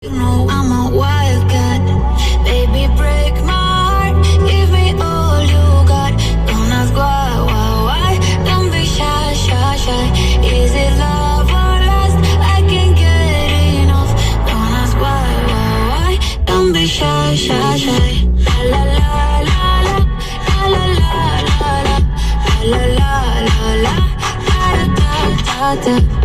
You know I'm a wildcat, baby break my heart, give me all you got. Don't ask why, don't be shy, shy, shy. Is it love or lust? I can't get enough. Don't ask why, don't be shy, shy, shy. La la la la la la la la la la la la la la la la la.